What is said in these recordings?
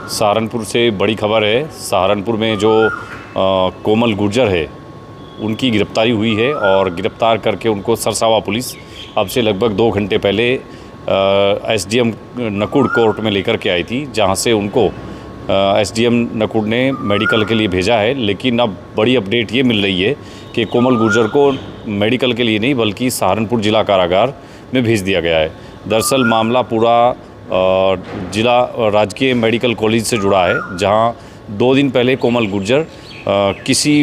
सहारनपुर से बड़ी खबर है। सहारनपुर में जो कोमल गुर्जर है उनकी गिरफ्तारी हुई है और गिरफ्तार करके उनको सरसावा पुलिस अब से लगभग 2 घंटे पहले एसडीएम नकुड़ कोर्ट में लेकर के आई थी, जहां से उनको एसडीएम नकुड़ ने मेडिकल के लिए भेजा है। लेकिन अब बड़ी अपडेट ये मिल रही है कि कोमल गुर्जर को मेडिकल के लिए नहीं बल्कि सहारनपुर जिला कारागार में भेज दिया गया है। दरअसल मामला पूरा जिला राजकीय मेडिकल कॉलेज से जुड़ा है, जहां 2 दिन पहले कोमल गुर्जर किसी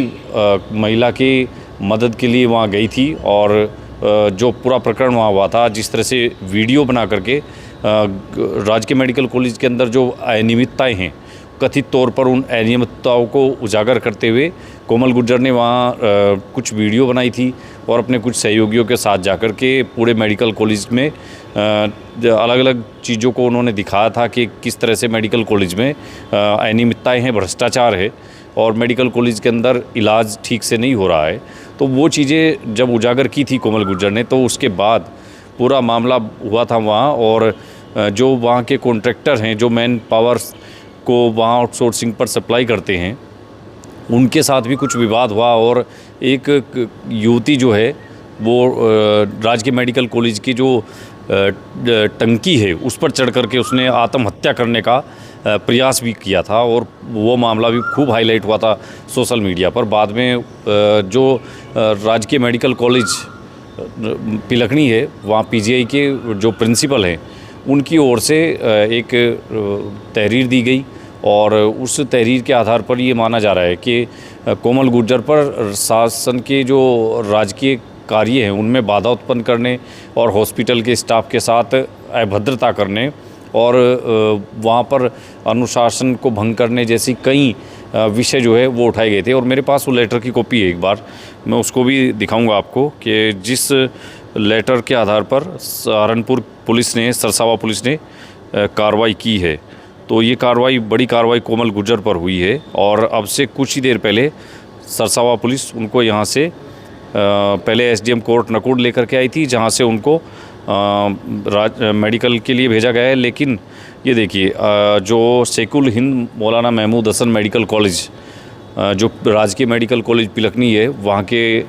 महिला की मदद के लिए वहां गई थी और जो पूरा प्रकरण वहाँ हुआ था, जिस तरह से वीडियो बना करके राजकीय मेडिकल कॉलेज के अंदर जो अनियमितताएँ हैं, कथित तौर पर उन अनियमितताओं को उजागर करते हुए कोमल गुर्जर ने वहाँ कुछ वीडियो बनाई थी और अपने कुछ सहयोगियों के साथ जाकर के पूरे मेडिकल कॉलेज में अलग अलग चीज़ों को उन्होंने दिखाया था कि किस तरह से मेडिकल कॉलेज में अनियमितताएँ हैं, भ्रष्टाचार है और मेडिकल कॉलेज के अंदर इलाज ठीक से नहीं हो रहा है। तो वो चीज़ें जब उजागर की थी कोमल गुर्जर ने, तो उसके बाद पूरा मामला हुआ था वहाँ। और जो वहाँ के कॉन्ट्रैक्टर हैं, जो मैन पावर्स को वहाँ आउटसोर्सिंग पर सप्लाई करते हैं, उनके साथ भी कुछ विवाद हुआ और एक युवती जो है वो राजकीय मेडिकल कॉलेज की जो टंकी है उस पर चढ़ करके उसने आत्महत्या करने का प्रयास भी किया था और वो मामला भी खूब हाईलाइट हुआ था सोशल मीडिया पर। बाद में जो राजकीय मेडिकल कॉलेज पिलखनी है, वहाँ पीजीआई के जो प्रिंसिपल हैं उनकी ओर से एक तहरीर दी गई और उस तहरीर के आधार पर ये माना जा रहा है कि कोमल गुर्जर पर शासन के जो राजकीय कार्य हैं उनमें बाधा उत्पन्न करने और हॉस्पिटल के स्टाफ के साथ अभद्रता करने और वहाँ पर अनुशासन को भंग करने जैसी कई विषय जो है वो उठाए गए थे। और मेरे पास वो लेटर की कॉपी है, एक बार मैं उसको भी दिखाऊंगा आपको कि जिस लेटर के आधार पर सहारनपुर पुलिस ने, सरसावा पुलिस ने कार्रवाई की है। तो ये कार्रवाई, बड़ी कार्रवाई कोमल गुर्जर पर हुई है और अब से कुछ ही देर पहले सरसावा पुलिस उनको यहाँ से पहले एसडीएम कोर्ट नकुड़ लेकर के आई थी, जहाँ से उनको मेडिकल के लिए भेजा गया है। लेकिन ये देखिए, जो सेकुल हिंद मौलाना महमूद हसन मेडिकल कॉलेज, जो राजकीय मेडिकल कॉलेज पिलखनी है, वहाँ के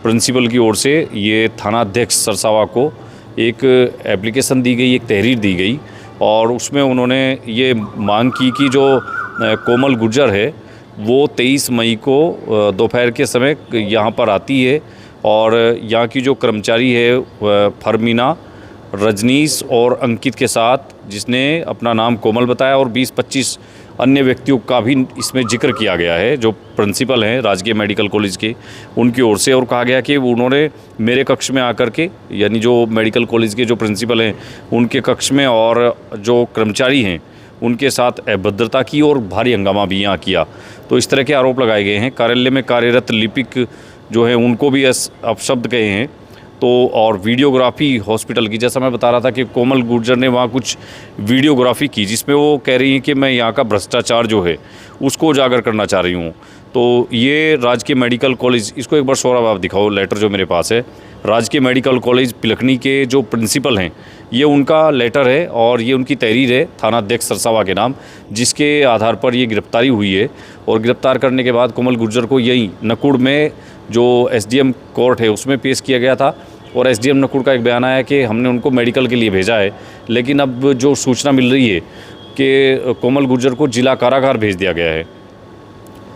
प्रिंसिपल की ओर से ये थाना अध्यक्ष सरसावा को एक एप्लीकेशन दी गई, एक तहरीर दी गई और उसमें उन्होंने ये मांग की कि जो कोमल गुर्जर है वो 23 मई को दोपहर के समय यहाँ पर आती है और यहाँ की जो कर्मचारी है फरमीना, रजनीश और अंकित के साथ, जिसने अपना नाम कोमल बताया, और 20-25 अन्य व्यक्तियों का भी इसमें जिक्र किया गया है जो प्रिंसिपल हैं राजकीय मेडिकल कॉलेज के, उनकी ओर से। और कहा गया कि उन्होंने मेरे कक्ष में आकर के, यानी जो मेडिकल कॉलेज के जो प्रिंसिपल हैं उनके कक्ष में और जो कर्मचारी हैं उनके साथ अभद्रता की और भारी हंगामा भी यहाँ किया। तो इस तरह के आरोप लगाए गए हैं। कार्यालय में कार्यरत लिपिक जो है उनको भी अपशब्द कहे हैं। तो और वीडियोग्राफी हॉस्पिटल की, जैसा मैं बता रहा था कि कोमल गुर्जर ने वहाँ कुछ वीडियोग्राफी की जिसमें वो कह रही हैं कि मैं यहाँ का भ्रष्टाचार जो है उसको उजागर करना चाह रही हूँ। तो ये राजकीय मेडिकल कॉलेज, इसको एक बार सौरभ आप दिखाओ लेटर जो मेरे पास है, राजकीय मेडिकल कॉलेज पिलखनी के जो प्रिंसिपल हैं, ये उनका लेटर है और ये उनकी तहरीर है थाना अध्यक्ष सरसावा के नाम, जिसके आधार पर ये गिरफ्तारी हुई है। और गिरफ्तार करने के बाद कोमल गुर्जर को यही नकुड़ में जो एसडीएम कोर्ट है उसमें पेश किया गया था और एसडीएम नकुड़ का एक बयान आया कि हमने उनको मेडिकल के लिए भेजा है। लेकिन अब जो सूचना मिल रही है कि कोमल गुर्जर को जिला कारागार भेज दिया गया है।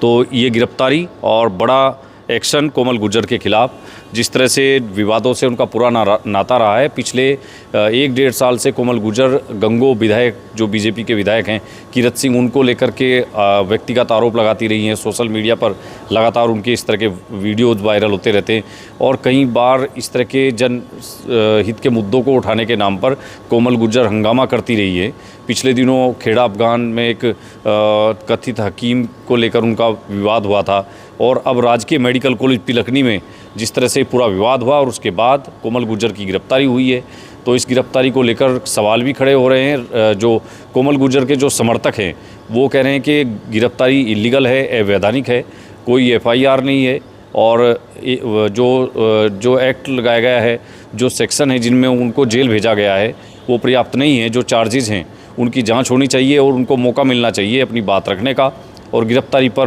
तो ये गिरफ्तारी और बड़ा एक्शन कोमल गुर्जर के खिलाफ, जिस तरह से विवादों से उनका पूरा नाता रहा है। पिछले 1-1.5 साल से कोमल गुर्जर गंगो विधायक, जो बीजेपी के विधायक हैं कीरत सिंह, उनको लेकर के व्यक्तिगत आरोप लगाती रही हैं। सोशल मीडिया पर लगातार उनके इस तरह के वीडियोज़ वायरल होते रहते हैं और कई बार इस तरह के जन हित के मुद्दों को उठाने के नाम पर कोमल गुर्जर हंगामा करती रही है। पिछले दिनों खेड़ा अफगान में एक कथित हकीम को लेकर उनका विवाद हुआ था और अब राजकीय मेडिकल कॉलेज पिलखनी में जिस तरह से पूरा विवाद हुआ और उसके बाद कोमल गुर्जर की गिरफ्तारी हुई है। तो इस गिरफ्तारी को लेकर सवाल भी खड़े हो रहे हैं। जो कोमल गुर्जर के जो समर्थक हैं वो कह रहे हैं कि गिरफ्तारी इलीगल है, अवैधानिक है, कोई एफआईआर नहीं है और जो एक्ट लगाया गया है, जो सेक्शन है जिनमें उनको जेल भेजा गया है, वो पर्याप्त नहीं है। जो चार्जेज़ हैं उनकी जांच होनी चाहिए और उनको मौका मिलना चाहिए अपनी बात रखने का। और गिरफ्तारी पर